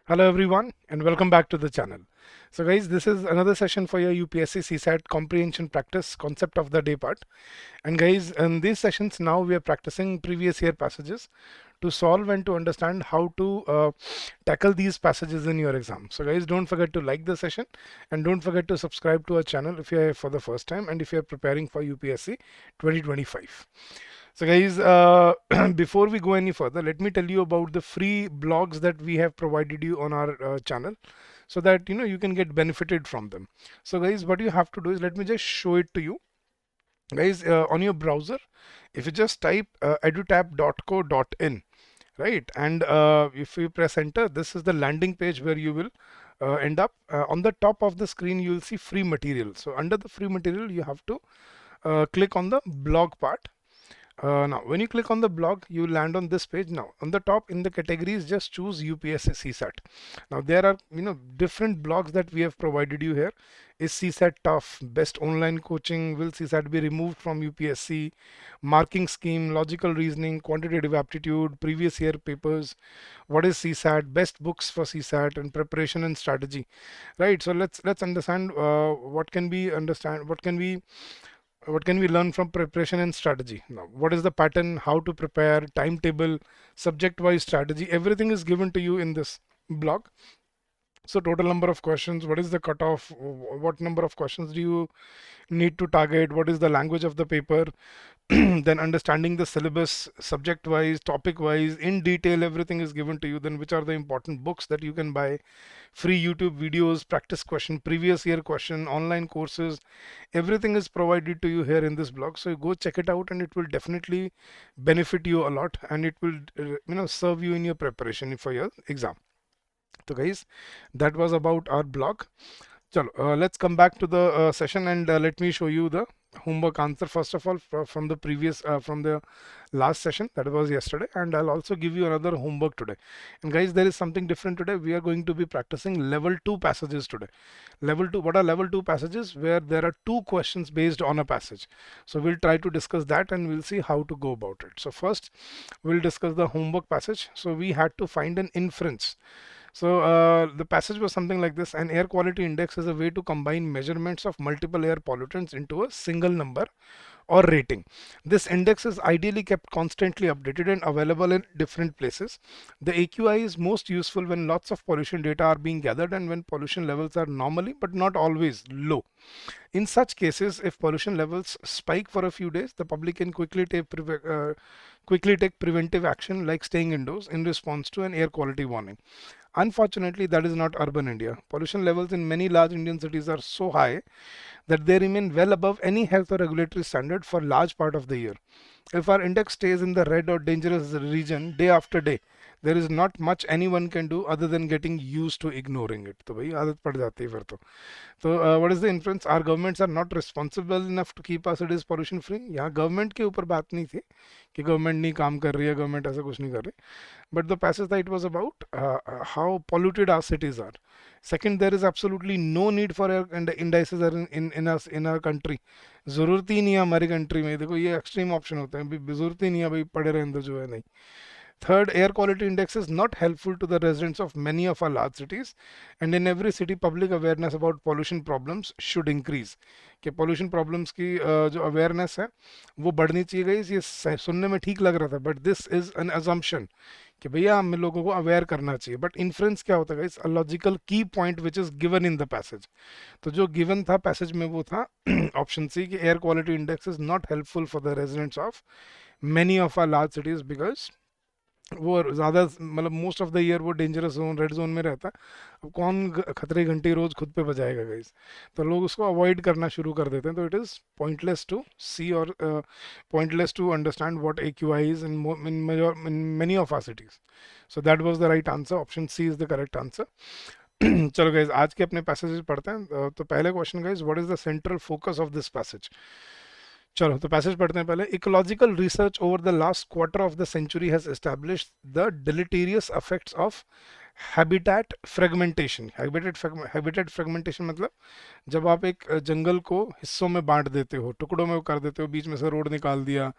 Hello everyone and welcome back to the channel. So guys, this is another session for your UPSC CSAT comprehension practice concept of the day part. And guys, in these sessions now we are practicing previous year passages to solve and to understand how to tackle these passages in your exam. So guys, don't forget to like the session and don't forget to subscribe to our channel if you are for the first time and if you are preparing for UPSC 2025. So guys, before we go any further, let me tell you about the free blogs that we have provided you on our channel so that you can get benefited from them. So guys, what you have to do is let me just show it to you. Guys, on your browser, if you just type edutab.co.in, right? And if you press enter, this is the landing page where you will end up. On the top of the screen, you will see free material. So under the free material, you have to click on the blog part. Now, when you click on the blog, you land on this page. Now, on the top in the categories, just choose UPSC CSAT. Now, there are different blogs that we have provided you here. Is CSAT tough? Best online coaching? Will CSAT be removed from UPSC? Marking scheme, logical reasoning, quantitative aptitude, previous year papers. What is CSAT? Best books for CSAT and preparation and strategy. Right. So let's understand what can we learn from preparation and strategy. Now, what is the pattern, how to prepare, timetable, subject wise strategy, everything is given to you in this blog. So total number of questions, what is the cutoff, what number of questions do you need to target, what is the language of the paper, then understanding the syllabus subject wise, topic wise, in detail, everything is given to you. Then which are the important books that you can buy, free YouTube videos, practice question, previous year question, online courses, everything is provided to you here in this blog. So you go check it out and it will definitely benefit you a lot and it will serve you in your preparation for your exam. So guys, that was about our blog. Chalo, let's come back to the session and let me show you the homework answer first of all from the previous from the last session that was yesterday, and I'll also give you another homework today. And guys, there is something different today. We are going to be practicing level 2 passages today. Level 2, what are level 2 passages? Where there are two questions based on a passage. So we'll try to discuss that and we'll see how to go about it. So first we'll discuss the homework passage. So we had to find an inference. So the passage was something like this. An air quality index is a way to combine measurements of multiple air pollutants into a single number or rating. This index is ideally kept constantly updated and available in different places. The AQI is most useful when lots of pollution data are being gathered and when pollution levels are normally but not always low. In such cases, if pollution levels spike for a few days, the public can quickly take preventive action like staying indoors in response to an air quality warning. Unfortunately, that is not urban India. Pollution levels in many large Indian cities are so high that they remain well above any health or regulatory standard for large part of the year. If our index stays in the red or dangerous region day after day, there is not much anyone can do other than getting used to ignoring it. तो भाई आदत पड़ जाती है फिर तो. So what is the inference? Our governments are not responsible enough to keep our cities pollution free. यहाँ government के ऊपर बात नहीं थी कि गवर्नमेंट नहीं काम कर रही है, गवर्नमेंट ऐसा कुछ नहीं कर रही. But the passage that it was about how polluted our cities are. Second, there is absolutely no need for air and indices are in us in our country. जरूरत ही नहीं है हमारी कंट्री में. देखो ये एक्सट्रीम ऑप्शन होते हैं, जरूरत ही नहीं है भाई, पड़े रहे अंदर जो है नहीं. Third, air quality index is not helpful to the residents of many of our large cities, and in every city, public awareness about pollution problems should increase. कि pollution problems की जो awareness है वो बढ़नी चाहिए. गई ये सुनने में ठीक लग रहा था, but this is an assumption कि भैया हमें लोगों को अवेयर करना चाहिए. बट इन्फ्रेंस क्या होता है गाइस? अ लॉजिकल की point which is given in the passage. तो जो गिवन था पैसेज में वो था ऑप्शन सी कि air quality index is not helpful for the residents of many of our large cities because वो ज़्यादा मतलब मोस्ट ऑफ द ईयर वो डेंजरस जोन रेड जोन में रहता है. अब कौन खतरे घंटी रोज खुद पे बजाएगा गाइस? तो लोग उसको अवॉइड करना शुरू कर देते हैं. तो it is pointless to see और pointless to understand what AQI is in many of our cities. So that was the right answer. Option C is the correct answer. चलो गाइज आज के अपने पैसेजेस पढ़ते हैं. तो पहले question guys, what is the central focus of this passage? चलो तो पैसेज पढ़ते हैं पहले. Ecological research over the last quarter of the century has established the deleterious effects of habitat fragmentation मतलब जब आप एक जंगल को हिस्सों में बांट देते हो, टुकड़ों में कर देते हो, बीच में से रोड निकाल दिया,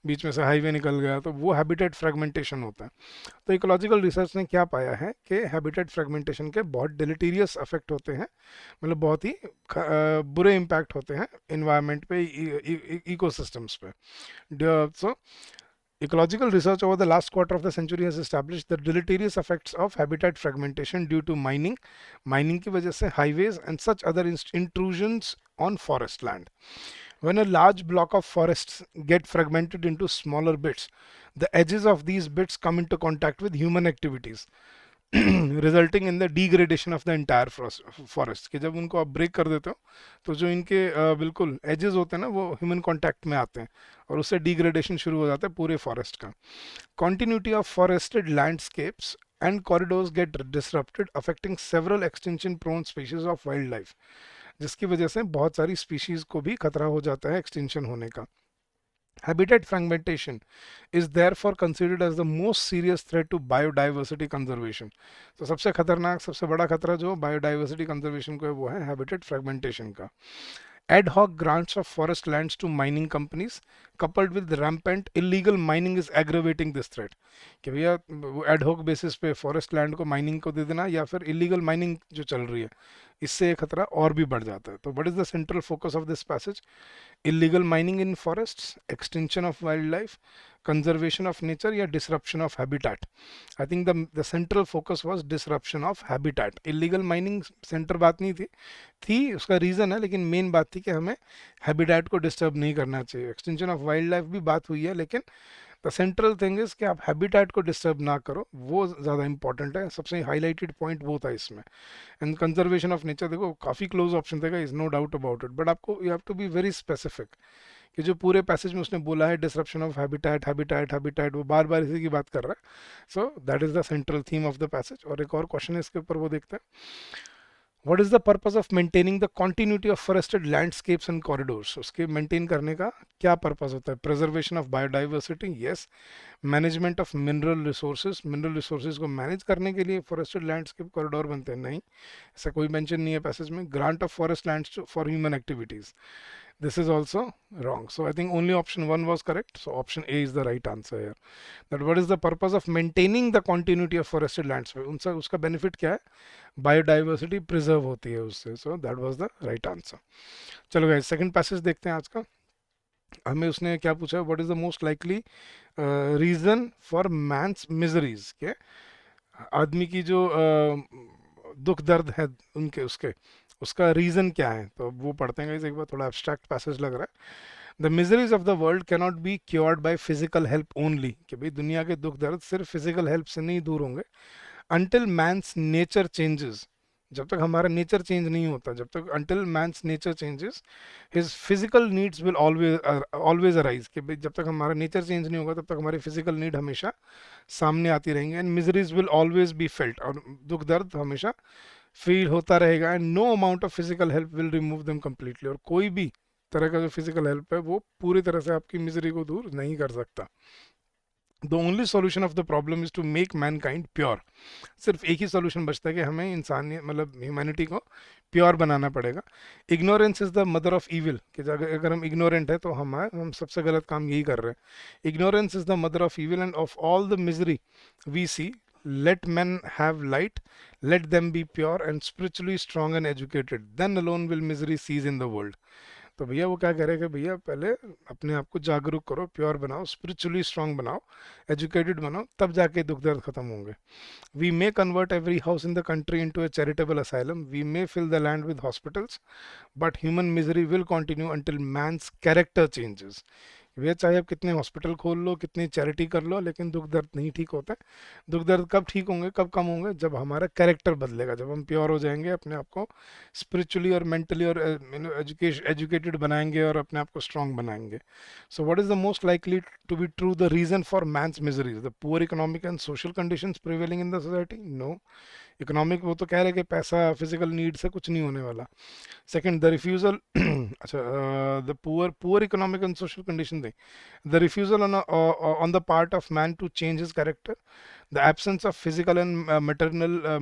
बीच में से हाईवे निकल गया, तो वो हैबिटेट फ्रेगमेंटेशन होता है। तो इकोलॉजिकल रिसर्च ने क्या पाया है कि हैबिटेट फ्रेगमेंटेशन के बहुत डिलीटीरियस इफेक्ट होते हैं, मतलब बहुत ही बुरे इम्पैक्ट होते हैं इन्वायरमेंट पे, इकोसिस्टम्स पे। So, ecological research over the last quarter of the century has established the deleterious effects of habitat fragmentation due to mining, mining की वजह से highways and such other intrusions on forest land. When a large block of forests get fragmented into smaller bits, the edges of these bits come into contact with human activities, resulting in the degradation of the entire forest. कि जब उनको आप break कर देते हो तो जो इनके बिल्कुल एजेस होते हैं ना, वो ह्यूमन कांटेक्ट में आते हैं और उससे डिग्रेडेशन शुरू हो जाता है पूरे फॉरेस्ट का। continuity of forested landscapes and corridors get disrupted, affecting several extinction prone species of wildlife, जिसकी वजह से बहुत सारी स्पीशीज को भी खतरा हो जाता है एक्सटिंक्शन होने का। Habitat fragmentation is therefore considered as the most serious threat to biodiversity conservation. तो सबसे खतरनाक, सबसे बड़ा खतरा जो बायोडाइवर्सिटी कंजर्वेशन को है वो है हैबिटेट फ्रेगमेंटेशन का। Ad hoc grants of forest lands to mining companies coupled with rampant illegal mining is aggravating this threat। कि भैया एड हॉक बेसिस पे फॉरेस्ट लैंड को माइनिंग को दे देना या फिर इलीगल माइनिंग जो चल रही है, इससे ये खतरा और भी बढ़ जाता है। तो what is the central focus of this passage? illegal mining in forests, extinction of wildlife, conservation of nature या disruption of habitat. I think the central focus was disruption of habitat. illegal mining centre बात नहीं थी उसका reason है, लेकिन main बात थी कि हमें हैबिटेट को डिस्टर्ब नहीं करना चाहिए। एक्सटेंशन ऑफ वाइल्ड लाइफ भी बात हुई है, लेकिन द सेंट्रल थिंग इज कि आप हैबिटेट को डिस्टर्ब ना करो, वो ज़्यादा इंपॉर्टेंट है। सबसे हाईलाइटेड पॉइंट वो था इसमें। एंड कंजर्वेशन ऑफ नेचर, देखो काफ़ी क्लोज ऑप्शन था, is no doubt about it, but आपको you have to be very specific कि जो पूरे पैसेज में उसने बोला है disruption of habitat habitat habitat, वो बार बार इसी की बात कर रहा है। So that is the central theme of the passage. और एक और क्वेश्चन है इसके ऊपर, वो देखते हैं। What is the purpose of maintaining the continuity of forested landscapes and corridors? उसके मेंटेन करने का क्या पर्पस होता है? Preservation of biodiversity, yes. Management of mineral resources, mineral resources को मैनेज करने के लिए फॉरेस्टेड लैंडस्केप कॉरिडोर बनते हैं, नहीं, ऐसा कोई मेंशन नहीं है पैसेज में। Grant of forest lands for human activities, this is also wrong. So I think only option 1 was correct. So option A is the right answer here. That what is the purpose of maintaining the continuity of forested lands? उनका उसका benefit क्या है? Biodiversity preserve होती है उससे। So that was the right answer. चलो guys, second passage देखते हैं आज का। हमें उसने क्या पूछा है? What is the most likely reason for man's miseries? के आदमी की जो दुख दर्द है उनके, उसका रीजन क्या है? तो वो पढ़ते हैं गाइस एक बार, थोड़ा एब्स्ट्रैक्ट पैसेज लग रहा है। The miseries of the world can not be cured by physical help only, कि भाई दुनिया के दुख दर्द सिर्फ फिजिकल हेल्प से नहीं दूर होंगे। until man's nature changes, जब तक हमारा नेचर चेंज नहीं होता, जब तक until man's nature changes his physical needs will always arise, कि भाई जब तक हमारा नेचर चेंज नहीं होगा तब तक हमारी फिजिकल नीड हमेशा सामने आती रहेंगी। And miseries will always be felt, और दुख दर्द हमेशा फील होता रहेगा। And no amount of physical help will remove them completely, और कोई भी तरह का जो फिजिकल हेल्प है वो पूरी तरह से आपकी मिजरी को दूर नहीं कर सकता। The only solution of the problem is to make mankind pure. सिर्फ एक ही सोल्यूशन बचता है कि हमें इंसान मतलब ह्यूमैनिटी को प्योर बनाना पड़ेगा। Ignorance is the mother of evil, कि अगर हम इग्नोरेंट है तो हम सबसे गलत काम यही कर रहे हैं। Ignorance is the mother of evil and of all the misery we see. let men have light, let them be pure and spiritually strong and educated, then alone will misery cease in the world। तो भैया वो क्या कह रहे हैं कि भैया पहले अपने आप को जागरूक करो, प्योर बनाओ, स्पिरिचुअली स्ट्रांग बनाओ, एजुकेटेड बनाओ, तब जाके दुख दर्द खत्म होंगे। We may convert every house in the country into a charitable asylum, we may fill the land with hospitals, but human misery will continue until man's character changes. भैया चाहे आप कितने हॉस्पिटल खोल लो, कितनी चैरिटी कर लो, लेकिन दुख दर्द नहीं ठीक होता है। दुख दर्द कब ठीक होंगे, कब कम होंगे? जब हमारा कैरेक्टर बदलेगा, जब हम प्योर हो जाएंगे, अपने आप को स्पिरिचुअली और मेंटली और एजुकेटेड बनाएंगे और अपने आप को स्ट्रांग बनाएंगे। So what is the most likely to be true the reason for man's miseries? The poor economic and social conditions prevailing in the society? No. Economic वो तो कह रहे कि पैसा फिजिकल नीड से कुछ नहीं होने वाला। सेकंड, द रिफ्यूजल अच्छा the poor economic and social condition थे, the refusal on the part of man to change his character, the absence of physical and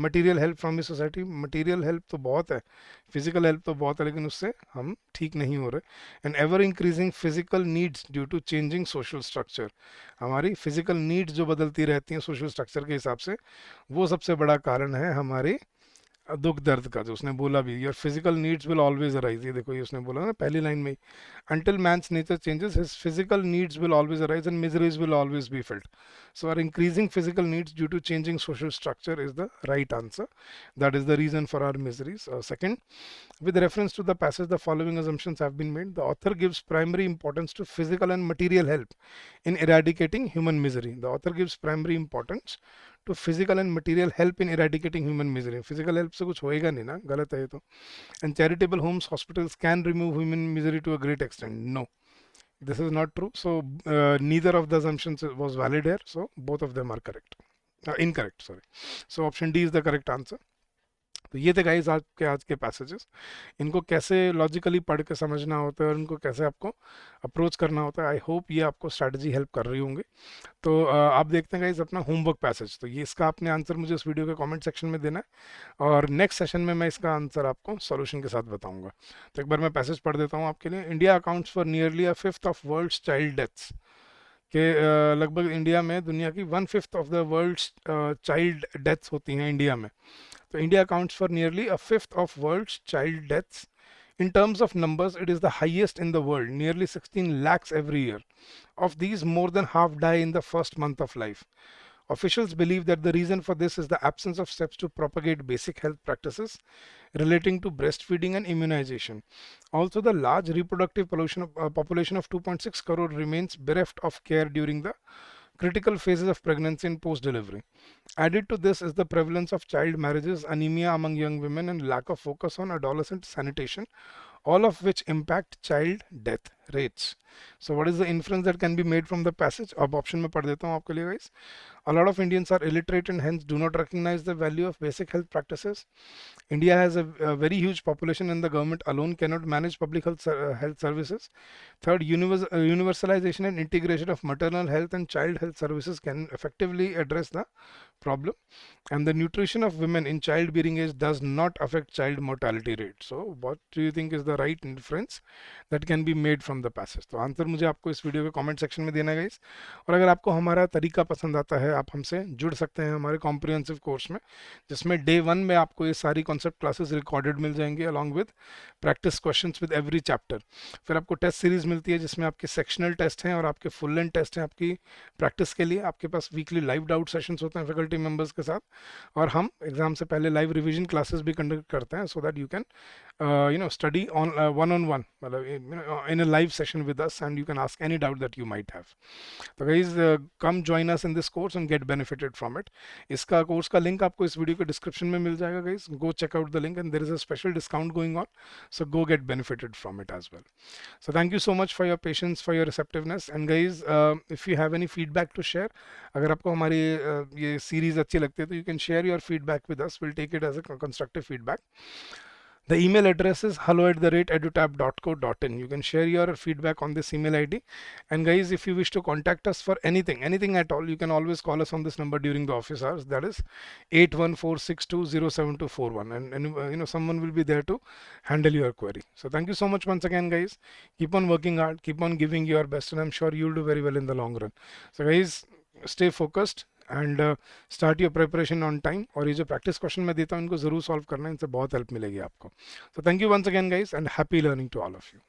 material help from the society, material help तो बहुत है, physical help तो बहुत है, लेकिन उससे हम ठीक नहीं हो रहे। And ever increasing physical needs due to changing social structure, हमारी फिजिकल नीड्स जो बदलती रहती हैं सोशल स्ट्रक्चर के हिसाब से, वो सबसे बड़ा कारण है हमारी दुख दर्द का। जो उसने बोला भी, your physical needs will always arise, ये देखो ये उसने बोला ना पहली लाइन में ही, until man's nature changes his physical needs will always arise and miseries will always be felt. So our increasing physical needs due to changing social structure is the right answer. That is the reason for our miseries. Second, with reference to the passage, the following assumptions have been made. The author gives primary importance to physical and material help in eradicating human misery. The author gives primary importance to physical and material help in eradicating human misery. Physical help से कुछ होएगा नहीं ना, गलत है ये तो. And charitable homes, hospitals can remove human misery to a great extent. No, this is not true. So neither of the assumptions was valid here. So both of them are correct. Incorrect, sorry. So option D is the correct answer. तो ये थे guys आज के passages. इनको कैसे logically पढ़ के समझना होता है और इनको कैसे आपको अप्रोच करना होता है, आई होप ये आपको स्ट्रैटेजी हेल्प कर रही होंगे। तो आप देखते हैं गाइस अपना होमवर्क पैसेज, तो ये इसका आपने आंसर मुझे इस वीडियो के कमेंट सेक्शन में देना है और नेक्स्ट सेशन में मैं इसका आंसर आपको सॉल्यूशन के साथ बताऊंगा। तो एक बार मैं पैसेज पढ़ देता हूँ आपके लिए। India accounts for nearly a fifth of world's child deaths, के लगभग इंडिया में दुनिया की 1/5 of the world's child deaths होती हैं इंडिया में। तो India accounts for nearly a fifth of world's child deaths. In terms of numbers, it is the highest in the world, nearly 16 lakhs every year. Of these, more than half die in the first month of life. Officials believe that the reason for this is the absence of steps to propagate basic health practices relating to breastfeeding and immunization. Also, the large reproductive population of 2.6 crore remains bereft of care during the critical phases of pregnancy and post-delivery. Added to this is the prevalence of child marriages, anemia among young women, and lack of focus on adolescent sanitation, all of which impact child death rates. So what is the inference that can be made from the passage? अब option में पढ़ देता हूँ आपके लिए guys. A lot of Indians are illiterate and hence do not recognize the value of basic health practices. India has a very huge population and the government alone cannot manage public health services. Third, universalization and integration of maternal health and child health services can effectively address the problem. And the nutrition of women in childbearing age does not affect child mortality rate. So what do you think is the right inference that can be made from the passage? तो answer मुझे आपको इस video के comment section में देना है guys. और अगर आपको हमारा तरीका पसंद आता है, आप हमसे जुड़ सकते हैं हमारे कॉम्प्रिहेंसिव कोर्स में, जिसमें डे 1 में आपको ये सारी कॉन्सेप्ट क्लासेस रिकॉर्डेड मिल जाएंगी along with practice questions with every chapter. फिर आपको टेस्ट सीरीज मिलती है जिसमें आपके सेक्शनल टेस्ट हैं और आपके फुल लेंथ टेस्ट हैं आपकी प्रैक्टिस के लिए। आपके पास वीकली लाइव डाउट सेशंस होते हैं फैकल्टी मेंबर्स के साथ, और हम एग्जाम से पहले लाइव रिवीजन क्लासेस भी कंडक्ट करते हैं so that you can study on one-on-one in a live session with us and you can ask any doubt that you might have. So guys, come join us in this course and get benefited from it. इसका course का link आपको इस video के description में मिल जाएगा guys. Go check out the link and there is a special discount going on, so go get benefited from it as well. So thank you so much for your patience, for your receptiveness, and guys, if you have any feedback to share, अगर आपको हमारी ये series अच्छी लगती है तो you can share your feedback with us. We'll take it as a constructive feedback. The email address is hello@edutab.co.in. You can share your feedback on this email ID. And guys, if you wish to contact us for anything at all, you can always call us on this number during the office hours. That is 8146207241. And someone will be there to handle your query. So thank you so much once again, guys. Keep on working hard, keep on giving your best, and I'm sure you'll do very well in the long run. So guys, stay focused and start your preparation on time. और ये जो practice question मैं देता हूँ इनको जरूर solve करना है, इनसे बहुत हेल्प मिलेगी आपको। So thank you once again guys and happy learning to all of you.